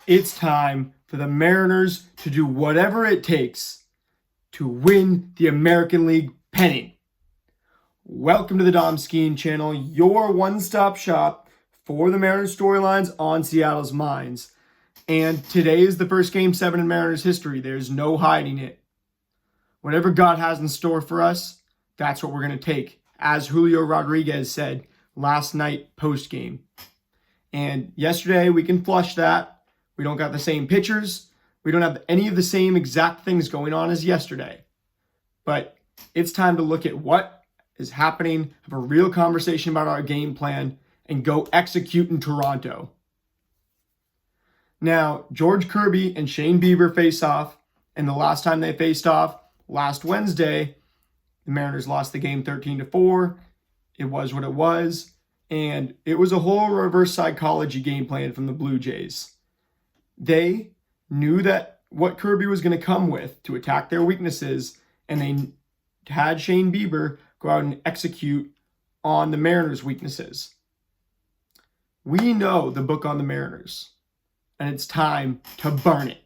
It's time for the Mariners to do whatever it takes to win the American League pennant. Welcome to the Dom Skeen channel, your one-stop shop for the Mariners storylines on Seattle's minds. And today is the first Game 7 in Mariners history. There's no hiding it. Whatever God has in store for us, that's what we're going to take, as Julio Rodriguez said last night post-game. And yesterday, we can flush that. We don't got the same pitchers. We don't have any of the same exact things going on as yesterday. But it's time to look at what is happening, have a real conversation about our game plan, and go execute in Toronto. Now, George Kirby and Shane Bieber face off, and the last time they faced off, last Wednesday, the Mariners lost the game 13-4. It was what it was, and it was a whole reverse psychology game plan from the Blue Jays. They knew that what Kirby was going to come with to attack their weaknesses, and they had Shane Bieber go out and execute on the Mariners' weaknesses. We know the book on the Mariners, and it's time to burn it.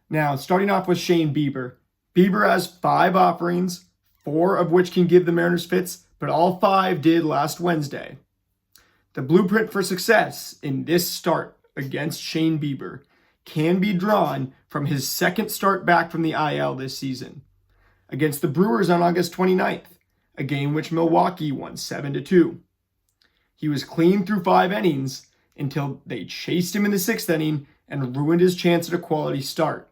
Now, starting off with Shane Bieber. Bieber has 5 offerings, 4 of which can give the Mariners fits, but all 5 did last Wednesday. The blueprint for success in this start against Shane Bieber can be drawn from his second start back from the IL this season. Against the Brewers on August 29th, a game which Milwaukee won 7-2. He was clean through 5 innings until they chased him in the 6th inning and ruined his chance at a quality start.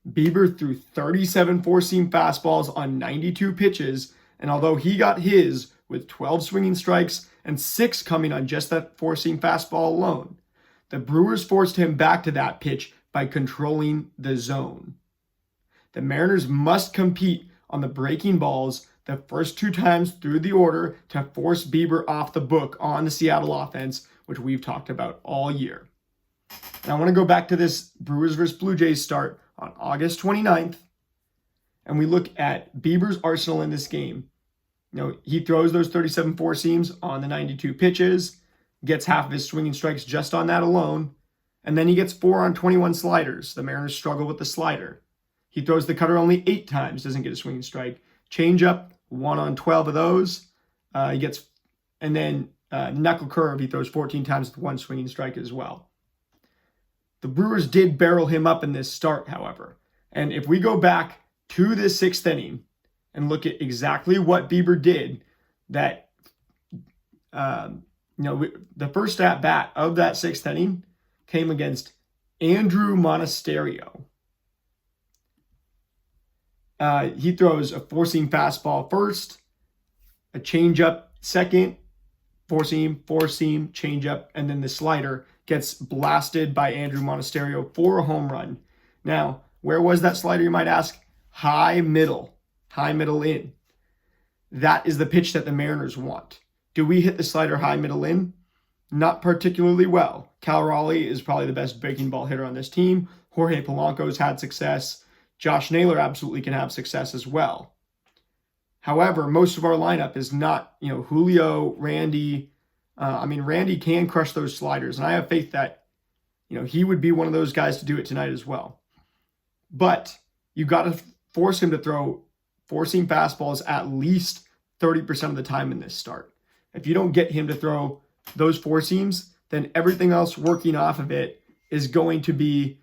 Bieber threw 37 four-seam fastballs on 92 pitches, and although he got his with 12 swinging strikes and 6 coming on just that four-seam fastball alone, the Brewers forced him back to that pitch by controlling the zone. The Mariners must compete on the breaking balls the first 2 times through the order to force Bieber off the book on the Seattle offense, which we've talked about all year. And I want to go back to this Brewers versus Blue Jays start on August 29th, and we look at Bieber's arsenal in this game. He throws those 37 four-seams on the 92 pitches, gets half of his swinging strikes just on that alone, and then he gets 4 on 21 sliders. The Mariners struggle with the slider. He throws the cutter only 8 times, doesn't get a swinging strike. Changeup, 1 on 12 of those. And then knuckle curve, he throws 14 times with 1 swinging strike as well. The Brewers did barrel him up in this start, however. And if we go back to this 6th inning and look at exactly what Bieber did, that the first at bat of that 6th inning came against Andrew Monasterio. He throws a four-seam fastball first, a changeup second, four-seam, changeup, and then the slider gets blasted by Andrew Monasterio for a home run. Now, where was that slider, you might ask? High middle in. That is the pitch that the Mariners want. Do we hit the slider high middle in? Not particularly well. Cal Raleigh is probably the best breaking ball hitter on this team. Jorge Polanco's had success. Josh Naylor absolutely can have success as well. However, most of our lineup is not, Julio, Randy. Randy can crush those sliders, and I have faith that, he would be one of those guys to do it tonight as well. But you got to force him to throw four-seam fastballs at least 30% of the time in this start. If you don't get him to throw those four seams, then everything else working off of it is going to be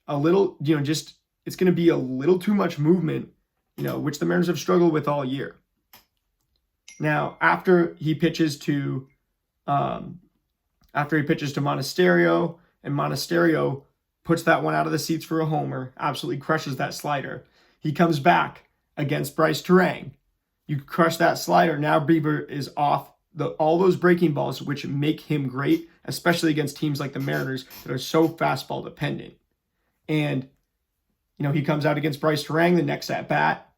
a little, it's going to be a little too much movement, which the Mariners have struggled with all year. Now, after he pitches to Monasterio, and Monasterio puts that one out of the seats for a homer, absolutely crushes that slider. He comes back against Bryce Terang. You crush that slider. Now Bieber is off all those breaking balls, which make him great, especially against teams like the Mariners that are so fastball dependent. And, he comes out against Bryce Terang the next at bat,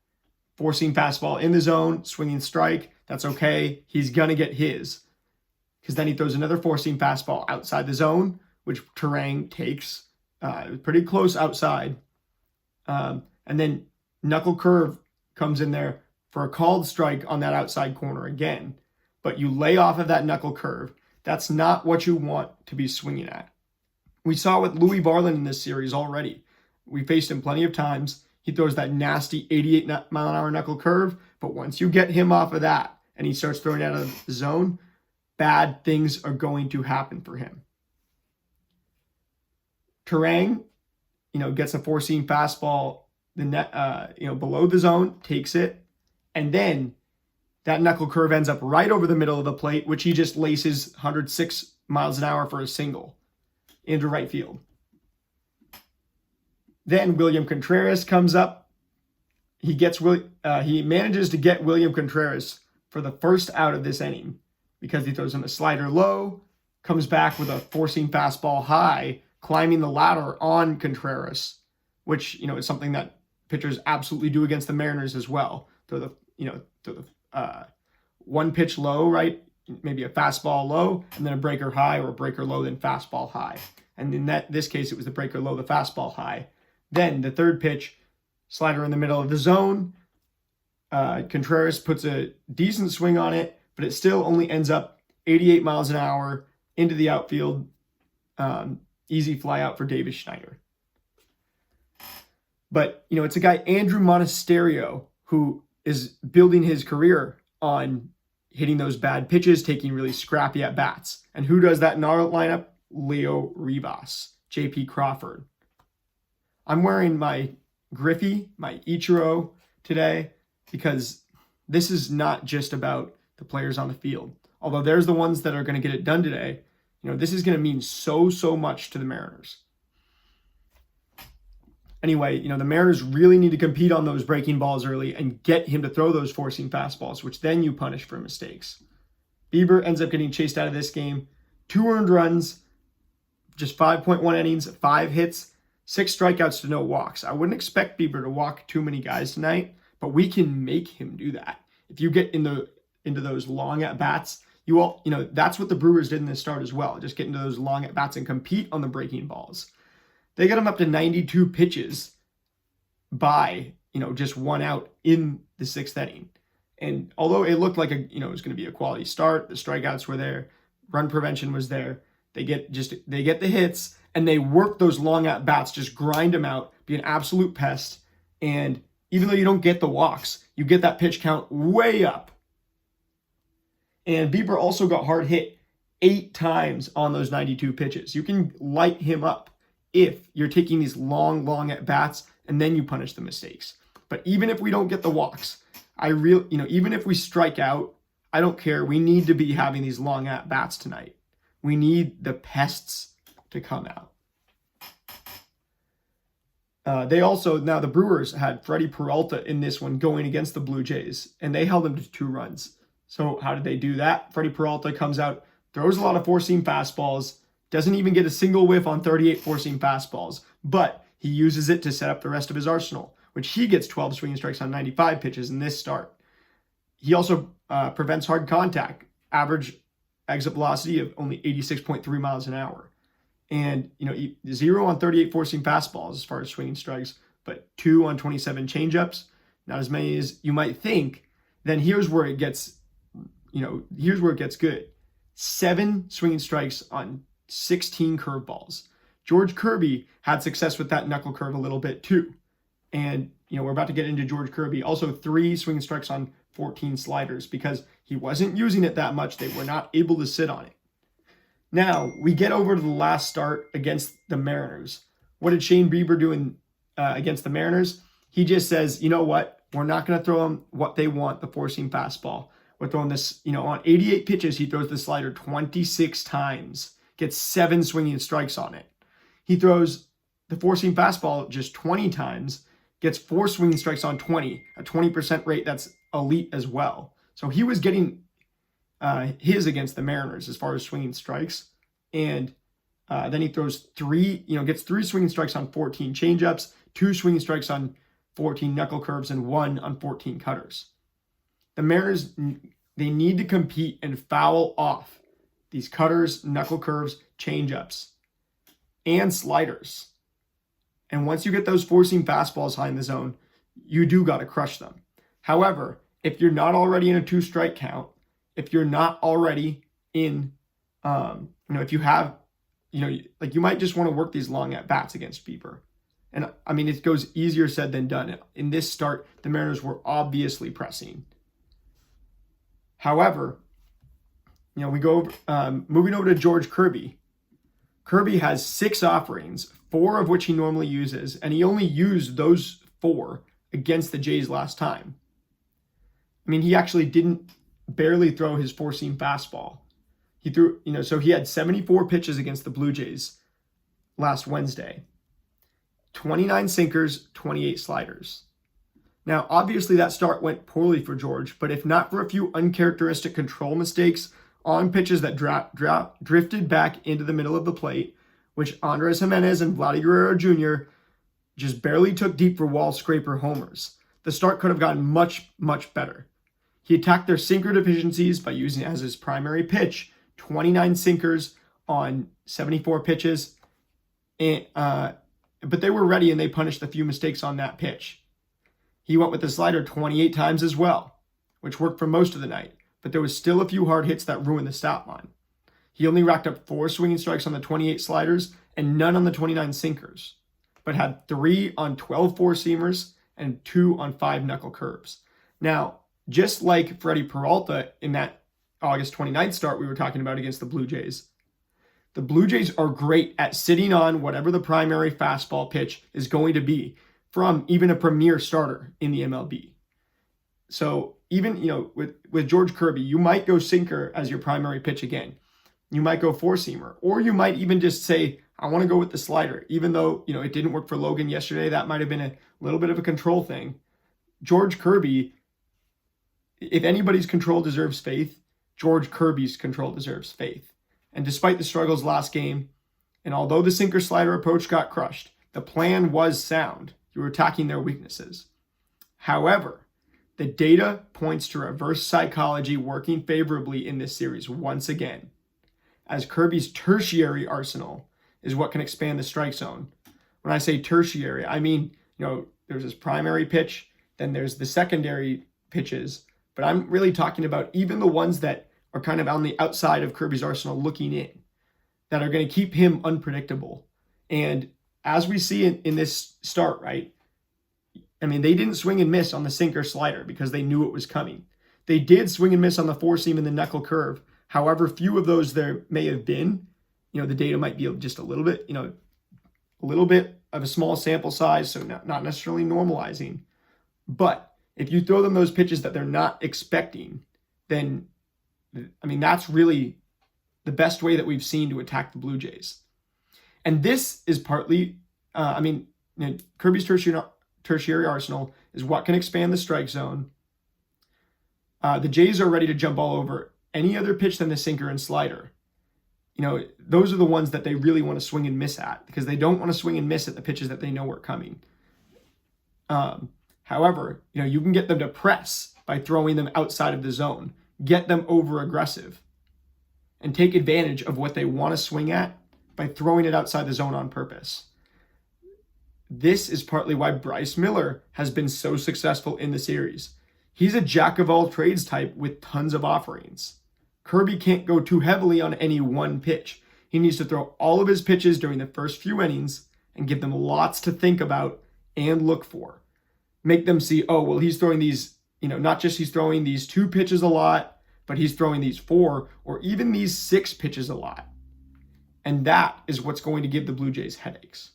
four-seam fastball in the zone, swinging strike. That's okay. He's going to get his. Because then he throws another four-seam fastball outside the zone, which Terang takes pretty close outside. And then knuckle curve comes in there for a called strike on that outside corner again. But you lay off of that knuckle curve. That's not what you want to be swinging at. We saw with Louis Varland in this series already. We faced him plenty of times. He throws that nasty 88-mile-an-hour knuckle curve, but once you get him off of that and he starts throwing out of the zone, bad things are going to happen for him. Turang, gets a four-seam fastball, the net, below the zone, takes it, and then that knuckle curve ends up right over the middle of the plate, which he just laces 106 miles an hour for a single into right field. Then William Contreras comes up. He manages to get William Contreras for the first out of this inning because he throws him a slider low, comes back with a four-seam fastball high, climbing the ladder on Contreras, which is something that pitchers absolutely do against the Mariners as well. Throw the one pitch low, right? Maybe a fastball low, and then a breaker high, or a breaker low, then fastball high. And in this case, it was the breaker low, the fastball high. Then the third pitch, slider in the middle of the zone. Contreras puts a decent swing on it, but it still only ends up 88 miles an hour into the outfield. Easy fly out for Davis Schneider. But, it's a guy, Andrew Monasterio, who is building his career on hitting those bad pitches, taking really scrappy at-bats. And who does that in our lineup? Leo Rivas, J.P. Crawford. I'm wearing my Griffey, my Ichiro today, because this is not just about the players on the field. Although there's the ones that are going to get it done today. This is going to mean so much to the Mariners. Anyway, the Mariners really need to compete on those breaking balls early and get him to throw those four-seam fastballs, which then you punish for mistakes. Bieber ends up getting chased out of this game. 2 earned runs, just 5.1 innings, 5 hits, 6 strikeouts to no walks. I wouldn't expect Bieber to walk too many guys tonight, but we can make him do that. If you get into those long at-bats, that's what the Brewers did in this start as well. Just get into those long at-bats and compete on the breaking balls. They got him up to 92 pitches by, just 1 out in the 6th inning. And although it looked like it was going to be a quality start, the strikeouts were there, run prevention was there. They get the hits and they work those long at bats, just grind them out, be an absolute pest. And even though you don't get the walks, you get that pitch count way up. And Bieber also got hard hit 8 times on those 92 pitches. You can light him up if you're taking these long at bats and then you punish the mistakes. But even if we don't get the walks, even if we strike out, I don't care. We need to be having these long at bats tonight. We need the pests to come out. The Brewers had Freddie Peralta in this one going against the Blue Jays, and they held him to 2 runs. So how did they do that? Freddie Peralta comes out, throws a lot of four-seam fastballs, doesn't even get a single whiff on 38 four-seam fastballs, but he uses it to set up the rest of his arsenal, which he gets 12 swinging strikes on 95 pitches in this start. He also prevents hard contact, average exit velocity of only 86.3 miles an hour. And, 0 on 38 four-seam fastballs as far as swinging strikes, but 2 on 27 changeups, not as many as you might think. Then here's where it gets good. 7 swinging strikes on 16 curveballs. George Kirby had success with that knuckle curve a little bit too. And, we're about to get into George Kirby. Also 3 swinging strikes on 14 sliders because he wasn't using it that much. They were not able to sit on it. Now, we get over to the last start against the Mariners. What did Shane Bieber do against the Mariners? He just says, you know what? We're not going to throw them what they want, the four-seam fastball. We're throwing this, on 88 pitches, he throws the slider 26 times, gets 7 swinging strikes on it. He throws the four-seam fastball just 20 times, gets 4 swinging strikes on 20, a 20% rate that's elite as well. So he was getting his against the Mariners as far as swinging strikes. And then he throws gets 3 swinging strikes on 14 changeups, 2 swinging strikes on 14 knuckle curves, and 1 on 14 cutters. The Mariners, they need to compete and foul off these cutters, knuckle curves, changeups, and sliders. And once you get those four-seam fastballs high in the zone, you do got to crush them. However, if you're not already in a 2-strike count, if you're not already in, if you have like you might just want to work these long at bats against Bieber. And I mean, it goes easier said than done. In this start, the Mariners were obviously pressing. However, we go moving over to George Kirby. Kirby has 6 offerings, 4 of which he normally uses, and he only used those 4 against the Jays last time. I mean, he actually didn't barely throw his 4-seam fastball. He threw, so he had 74 pitches against the Blue Jays last Wednesday. 29 sinkers, 28 sliders. Now, obviously that start went poorly for George, but if not for a few uncharacteristic control mistakes on pitches that drifted back into the middle of the plate, which Andres Jimenez and Vladdy Guerrero Jr. just barely took deep for wall scraper homers, the start could have gotten much, much better. He attacked their sinker deficiencies by using as his primary pitch 29 sinkers on 74 pitches, but they were ready and they punished a few mistakes on that pitch. He went with the slider 28 times as well, which worked for most of the night, but there was still a few hard hits that ruined the stat line. He only racked up 4 swinging strikes on the 28 sliders and none on the 29 sinkers, but had 3 on 12 four-seamers and 2 on 5 knuckle curves. Now, just like Freddie Peralta in that August 29th start we were talking about against the Blue Jays are great at sitting on whatever the primary fastball pitch is going to be from even a premier starter in the MLB. So even, with George Kirby, you might go sinker as your primary pitch again. You might go four-seamer, or you might even just say, I want to go with the slider. Even though, it didn't work for Logan yesterday, that might have been a little bit of a control thing. George Kirby, if anybody's control deserves faith, George Kirby's control deserves faith. And despite the struggles last game, and although the sinker-slider approach got crushed, the plan was sound. You were attacking their weaknesses. However, the data points to reverse psychology working favorably in this series once again, as Kirby's tertiary arsenal is what can expand the strike zone. When I say tertiary, I mean, there's his primary pitch, then there's the secondary pitches, but I'm really talking about even the ones that are kind of on the outside of Kirby's arsenal looking in, that are going to keep him unpredictable. And as we see in this start, right, I mean, they didn't swing and miss on the sinker slider because they knew it was coming. They did swing and miss on the four-seam and the knuckle curve. However few of those there may have been, the data might be just a little bit, a little bit of a small sample size, so not necessarily normalizing. But if you throw them those pitches that they're not expecting, then, I mean, that's really the best way that we've seen to attack the Blue Jays. And this is partly, Kirby's tertiary arsenal is what can expand the strike zone. The Jays are ready to jump all over any other pitch than the sinker and slider. Those are the ones that they really want to swing and miss at, because they don't want to swing and miss at the pitches that they know are coming. However, you can get them to press by throwing them outside of the zone, get them over aggressive, and take advantage of what they want to swing at by throwing it outside the zone on purpose. This is partly why Bryce Miller has been so successful in the series. He's a jack of all trades type with tons of offerings. Kirby can't go too heavily on any one pitch. He needs to throw all of his pitches during the first few innings and give them lots to think about and look for. Make them see, he's throwing these, not just he's throwing these 2 pitches a lot, but he's throwing these 4 or even these 6 pitches a lot. And that is what's going to give the Blue Jays headaches.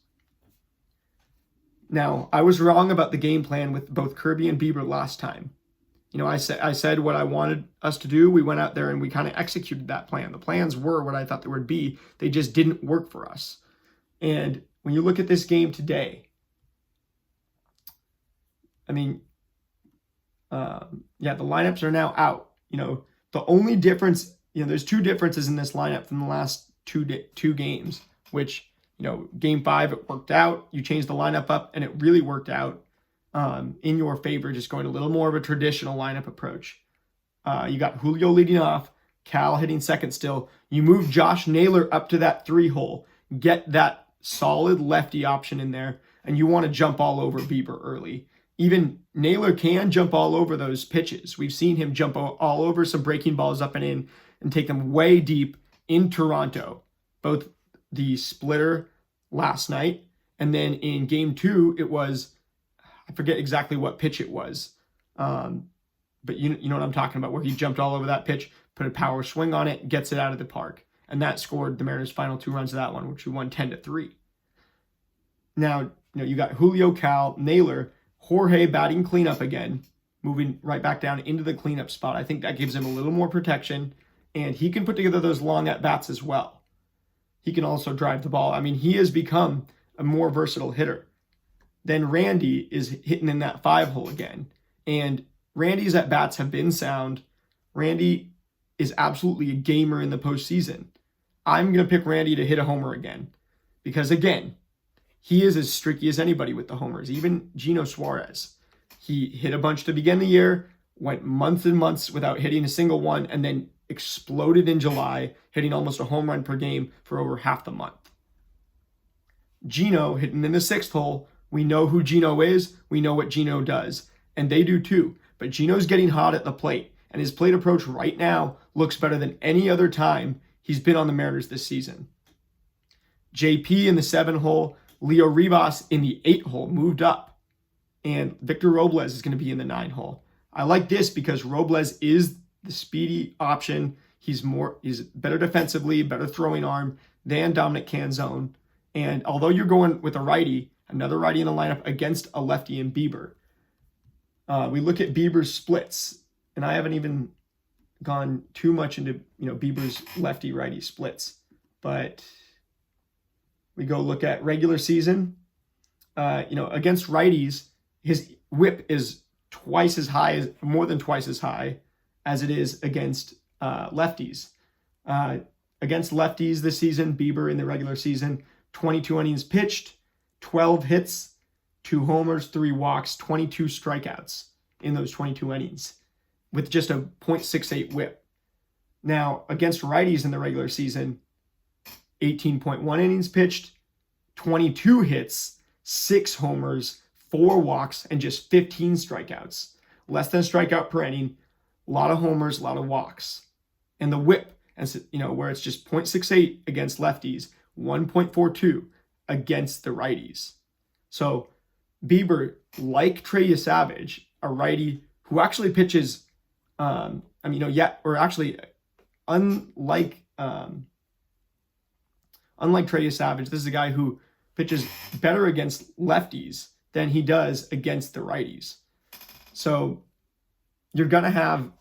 Now, I was wrong about the game plan with both Kirby and Bieber last time. I said what I wanted us to do. We went out there and we kind of executed that plan. The plans were what I thought they would be. They just didn't work for us. And when you look at this game today, the lineups are now out. The only difference, there's 2 differences in this lineup from the last two games, which, game 5, it worked out. You changed the lineup up and it really worked out in your favor, just going a little more of a traditional lineup approach. You got Julio leading off, Cal hitting second still. You move Josh Naylor up to that 3 hole, get that solid lefty option in there, and you want to jump all over Bieber early. Even Naylor can jump all over those pitches. We've seen him jump all over some breaking balls up and in and take them way deep in Toronto, both the splitter last night. And then in game 2, it was, I forget exactly what pitch it was. But you know what I'm talking about, where he jumped all over that pitch, put a power swing on it, gets it out of the park. And that scored the Mariners' final 2 runs of that one, which we won 10-3. Now, you got Julio, Cal, Naylor, Jorge batting cleanup again, moving right back down into the cleanup spot. I think that gives him a little more protection, and he can put together those long at-bats as well. He can also drive the ball. I mean, he has become a more versatile hitter. Then Randy is hitting in that 5-hole again, and Randy's at-bats have been sound. Randy is absolutely a gamer in the postseason. I'm going to pick Randy to hit a homer again because, again, he is as streaky as anybody with the homers. Even Gino Suarez. He hit a bunch to begin the year, went months and months without hitting a single one, and then exploded in July, hitting almost a home run per game for over half the month. Gino hitting in the 6th hole. We know who Gino is. We know what Gino does. And they do too. But Gino's getting hot at the plate. And his plate approach right now looks better than any other time he's been on the Mariners this season. JP in the 7-hole. Leo Rivas in the 8-hole moved up. And Victor Robles is going to be in the 9-hole. I like this because Robles is the speedy option. He's better defensively, better throwing arm than Dominic Canzone. And although you're going with a righty, another righty in the lineup against a lefty in Bieber. We look at Bieber's splits, and I haven't even gone too much into Bieber's lefty-righty splits, but we go look at regular season. Against righties, his whip is more than twice as high as it is against lefties. Against lefties this season, Bieber in the regular season, 22 innings pitched, 12 hits, 2 homers, 3 walks, 22 strikeouts in those 22 innings with just a .68 whip. Now, against righties in the regular season, 18.1 innings pitched, 22 hits, 6 homers, 4 walks, and just 15 strikeouts. Less than a strikeout per inning, a lot of homers, a lot of walks. And the whip, where it's just .68 against lefties, 1.42 against the righties. So Bieber, like Trey Savage, a righty who actually pitches, unlike Trey Savage, this is a guy who pitches better against lefties than he does against the righties. So you're gonna have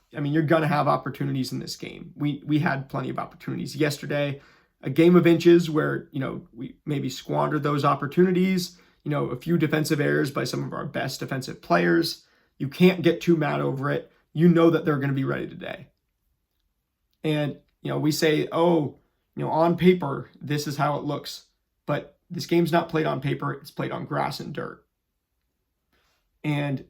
opportunities in this game. We had plenty of opportunities yesterday. A game of inches where we maybe squandered those opportunities. A few defensive errors by some of our best defensive players. You can't get too mad over it. You know that they're going to be ready today. And, we say, on paper, this is how it looks. But this game's not played on paper. It's played on grass and dirt. And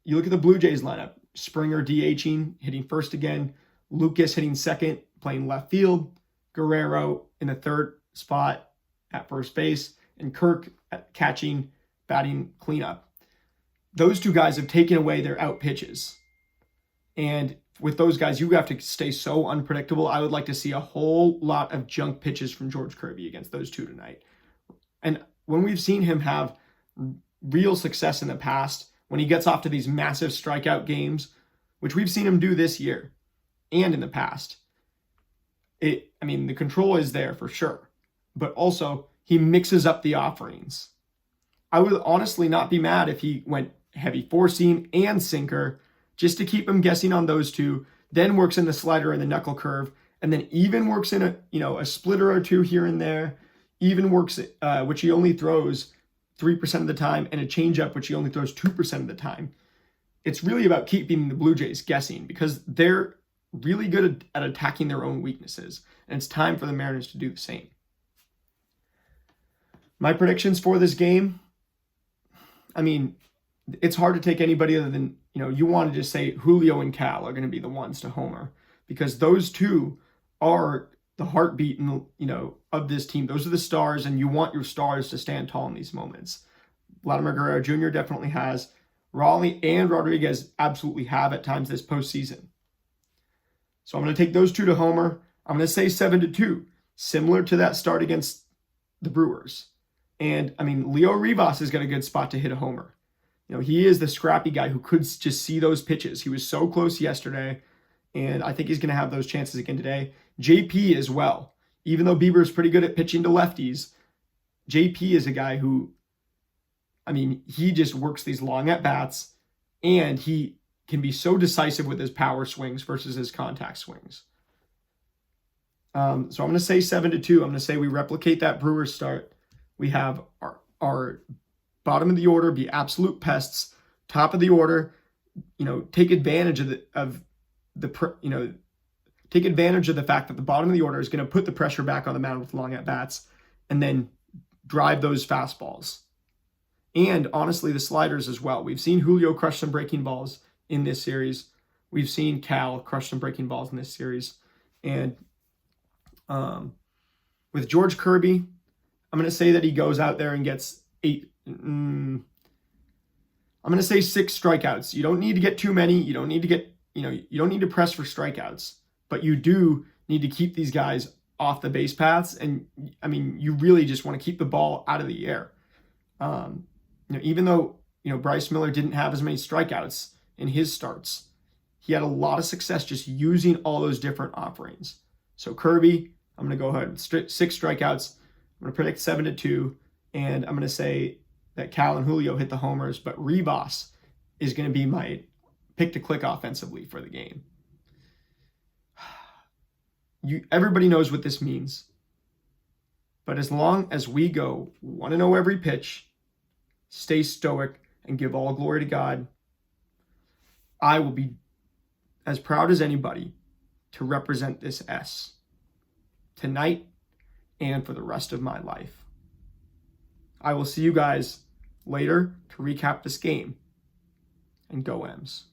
you look at the Blue Jays lineup. Springer DHing, hitting first again. Lucas hitting second, playing left field. Guerrero in the 3rd spot at first base. And Kirk catching, batting cleanup. Those 2 guys have taken away their out pitches. And with those guys, you have to stay so unpredictable. I would like to see a whole lot of junk pitches from George Kirby against those 2 tonight. And when we've seen him have real success in the past, when he gets off to these massive strikeout games, which we've seen him do this year and in the past, the control is there for sure. But also, he mixes up the offerings. I would honestly not be mad if he went heavy 4-seam and sinker just to keep him guessing on those 2, then works in the slider and the knuckle curve, and then even works in a splitter or 2 here and there, even works, which he only throws 3% of the time, and a changeup, which he only throws 2% of the time. It's really about keeping the Blue Jays guessing because they're really good at attacking their own weaknesses, and it's time for the Mariners to do the same. My predictions for this game, it's hard to take anybody other than, you want to just say Julio and Cal are going to be the ones to homer because those 2 are the heartbeat of this team. Those are the stars, and you want your stars to stand tall in these moments. Vladimir Guerrero Jr. definitely has. Raleigh and Rodriguez absolutely have at times this postseason. So I'm going to take those 2 to homer. I'm going to say 7-2, similar to that start against the Brewers. And I mean, Leo Rivas has got a good spot to hit a homer. You know, he is the scrappy guy who could just see those pitches. He was so close yesterday, and I think he's going to have those chances again today. JP as well. Even though Bieber is pretty good at pitching to lefties, JP is a guy who, I mean, he just works these long at-bats, and he can be so decisive with his power swings versus his contact swings. So I'm going to say 7-2. I'm going to say we replicate that Brewers start. We have our bottom of the order be absolute pests. Top of the order, you know, take advantage take advantage of the fact that the bottom of the order is going to put the pressure back on the mound with long at bats, and then drive those fastballs. And honestly, the sliders as well. We've seen Julio crush some breaking balls in this series. We've seen Cal crush some breaking balls in this series. And with George Kirby, I'm going to say that he goes out there and gets I'm going to say 6 strikeouts. You don't need to get too many. You don't need to get, you don't need to press for strikeouts, but you do need to keep these guys off the base paths. And I mean, you really just want to keep the ball out of the air. Even though, Bryce Miller didn't have as many strikeouts in his starts, he had a lot of success just using all those different offerings. So Kirby, I'm going to go ahead and 6 strikeouts. I'm going to predict 7-2, and I'm going to say that Cal and Julio hit the homers, but Rivas is going to be my pick to click offensively for the game. Everybody knows what this means. But as long as we go 1-0 every pitch, stay stoic, and give all glory to God, I will be as proud as anybody to represent this S tonight and for the rest of my life. I will see you guys later to recap this game, and go M's.